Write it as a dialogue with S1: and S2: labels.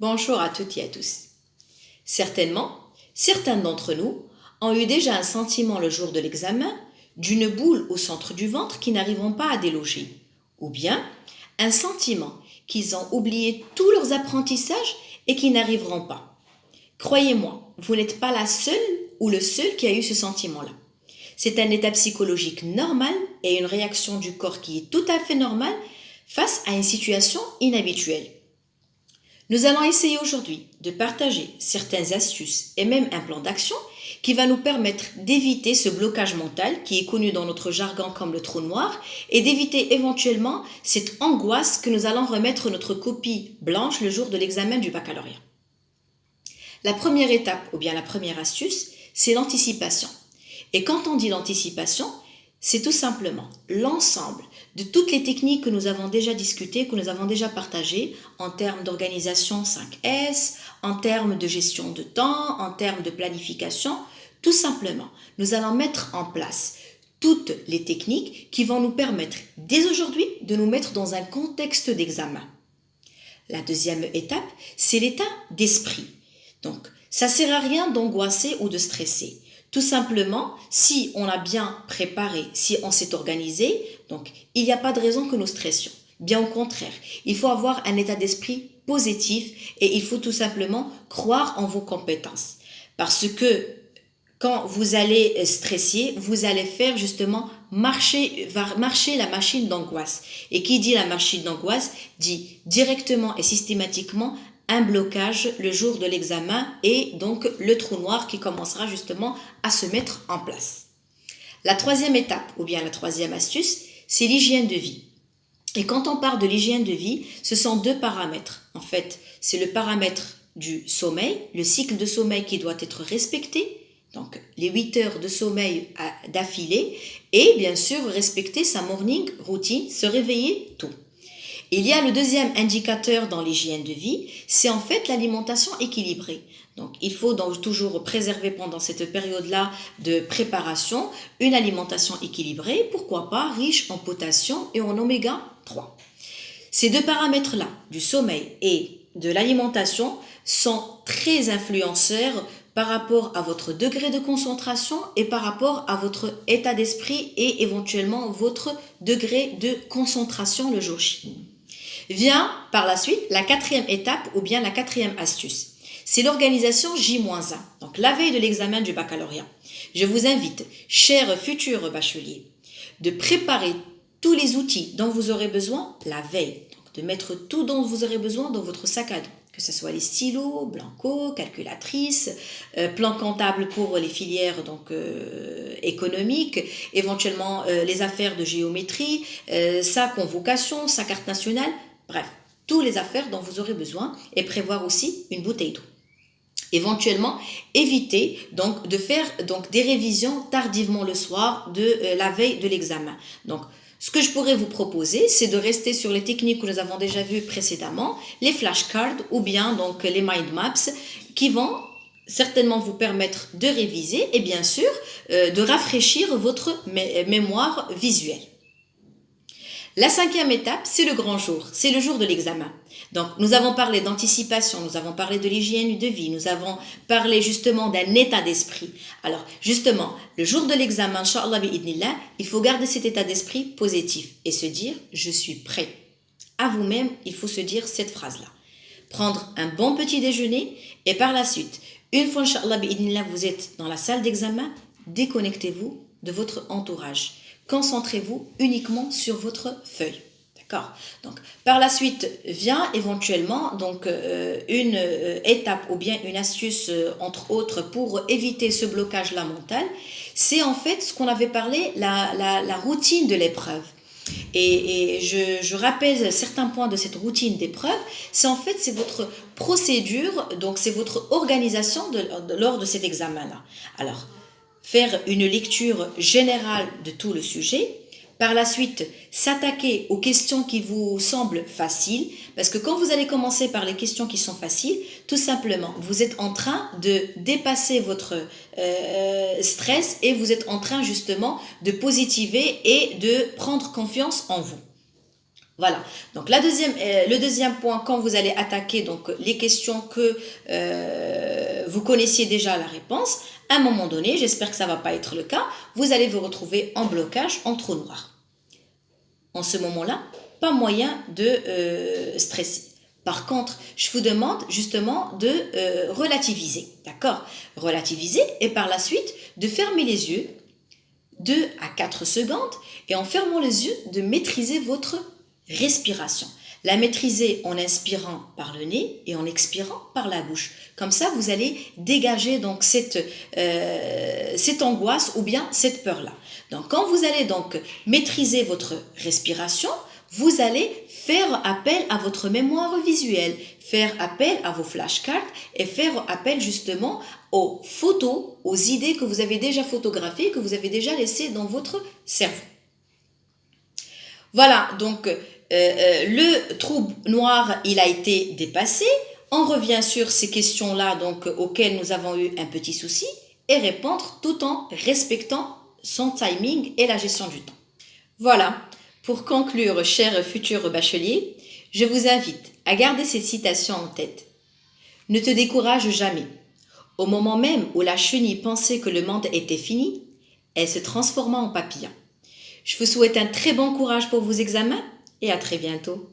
S1: Bonjour à toutes et à tous. Certainement, certains d'entre nous ont eu déjà un sentiment le jour de l'examen d'une boule au centre du ventre qui n'arriveront pas à déloger, ou bien un sentiment qu'ils ont oublié tous leurs apprentissages et qui n'arriveront pas. Croyez-moi, vous n'êtes pas la seule ou le seul qui a eu ce sentiment-là. C'est un état psychologique normal et une réaction du corps qui est tout à fait normale face à une situation inhabituelle. Nous allons essayer aujourd'hui de partager certaines astuces et même un plan d'action qui va nous permettre d'éviter ce blocage mental qui est connu dans notre jargon comme le trou noir et d'éviter éventuellement cette angoisse que nous allons remettre notre copie blanche le jour de l'examen du baccalauréat. La première étape ou bien la première astuce, c'est l'anticipation. Et quand on dit l'anticipation, c'est tout simplement l'ensemble de toutes les techniques que nous avons déjà discutées, que nous avons déjà partagées en termes d'organisation 5S, en termes de gestion de temps, en termes de planification. Tout simplement, nous allons mettre en place toutes les techniques qui vont nous permettre dès aujourd'hui de nous mettre dans un contexte d'examen. La deuxième étape, c'est l'état d'esprit. Donc, ça ne sert à rien d'angoisser ou de stresser. Tout simplement, si on a bien préparé, si on s'est organisé, donc il n'y a pas de raison que nous stressions. Bien au contraire, il faut avoir un état d'esprit positif et il faut tout simplement croire en vos compétences. Parce que quand vous allez stresser, vous allez faire justement marcher la machine d'angoisse. Et qui dit la machine d'angoisse dit directement et systématiquement un blocage le jour de l'examen et donc le trou noir qui commencera justement à se mettre en place. La troisième étape ou bien la troisième astuce, c'est l'hygiène de vie. Et quand on parle de l'hygiène de vie, ce sont deux paramètres. En fait, c'est le paramètre du sommeil, le cycle de sommeil qui doit être respecté, donc les 8 heures de sommeil d'affilée, et bien sûr respecter sa morning routine, se réveiller tôt. Il y a le deuxième indicateur dans l'hygiène de vie, c'est en fait l'alimentation équilibrée. Donc, il faut donc toujours préserver pendant cette période-là de préparation une alimentation équilibrée, pourquoi pas riche en potassium et en oméga 3. Ces deux paramètres-là, du sommeil et de l'alimentation, sont très influenceurs par rapport à votre degré de concentration et par rapport à votre état d'esprit et éventuellement votre degré de concentration le jour J. Vient par la suite la quatrième étape ou bien la quatrième astuce. C'est l'organisation J-1, donc la veille de l'examen du baccalauréat. Je vous invite, chers futurs bacheliers, de préparer tous les outils dont vous aurez besoin la veille. Donc de mettre tout dont vous aurez besoin dans votre sac à dos, que ce soit les stylos, blanco, calculatrice, plan comptable pour les filières économiques, éventuellement les affaires de géométrie, sa convocation, sa carte nationale. Bref, toutes les affaires dont vous aurez besoin et prévoir aussi une bouteille d'eau. Éventuellement, évitez donc de faire des révisions tardivement le soir de la veille de l'examen. Donc, ce que je pourrais vous proposer, c'est de rester sur les techniques que nous avons déjà vues précédemment, les flashcards ou bien donc les mind maps qui vont certainement vous permettre de réviser et bien sûr de rafraîchir votre mémoire visuelle. La cinquième étape, c'est le grand jour, c'est le jour de l'examen. Donc, nous avons parlé d'anticipation, nous avons parlé de l'hygiène de vie, nous avons parlé justement d'un état d'esprit. Alors, justement, le jour de l'examen, Inch'Allah bi'idnillah, il faut garder cet état d'esprit positif et se dire « je suis prêt ». À vous-même, il faut se dire cette phrase-là. Prendre un bon petit déjeuner et par la suite, une fois, Inch'Allah bi'idnillah, vous êtes dans la salle d'examen, déconnectez-vous de votre entourage. Concentrez-vous uniquement sur votre feuille. D'accord ? Donc, par la suite, vient éventuellement une étape ou bien une astuce, entre autres, pour éviter ce blocage-là mental. C'est en fait ce qu'on avait parlé, la routine de l'épreuve. Et je rappelle certains points de cette routine d'épreuve. C'est votre procédure, donc c'est votre organisation lors de cet examen-là. Alors, faire une lecture générale de tout le sujet, par la suite s'attaquer aux questions qui vous semblent faciles, parce que quand vous allez commencer par les questions qui sont faciles, tout simplement, vous êtes en train de dépasser votre stress et vous êtes en train justement de positiver et de prendre confiance en vous. Voilà. Donc le deuxième point, quand vous allez attaquer donc les questions que vous connaissiez déjà la réponse, à un moment donné, j'espère que ça ne va pas être le cas, vous allez vous retrouver en blocage, en trou noir. En ce moment-là, pas moyen de stresser. Par contre, je vous demande justement de relativiser, d'accord? Relativiser et par la suite de fermer les yeux 2 à 4 secondes et en fermant les yeux de maîtriser votre respiration. La maîtriser en inspirant par le nez et en expirant par la bouche. Comme ça, vous allez dégager donc cette angoisse ou bien cette peur-là. Donc, quand vous allez donc maîtriser votre respiration, vous allez faire appel à votre mémoire visuelle, faire appel à vos flashcards et faire appel justement aux photos, aux idées que vous avez déjà photographiées, que vous avez déjà laissées dans votre cerveau. Voilà, donc le trou noir, il a été dépassé. On revient sur ces questions-là donc auxquelles nous avons eu un petit souci et répondre tout en respectant son timing et la gestion du temps. Voilà, pour conclure, chers futurs bacheliers, je vous invite à garder cette citation en tête. Ne te décourage jamais. Au moment même où la chenille pensait que le monde était fini, elle se transforma en papillon. Je vous souhaite un très bon courage pour vos examens et à très bientôt.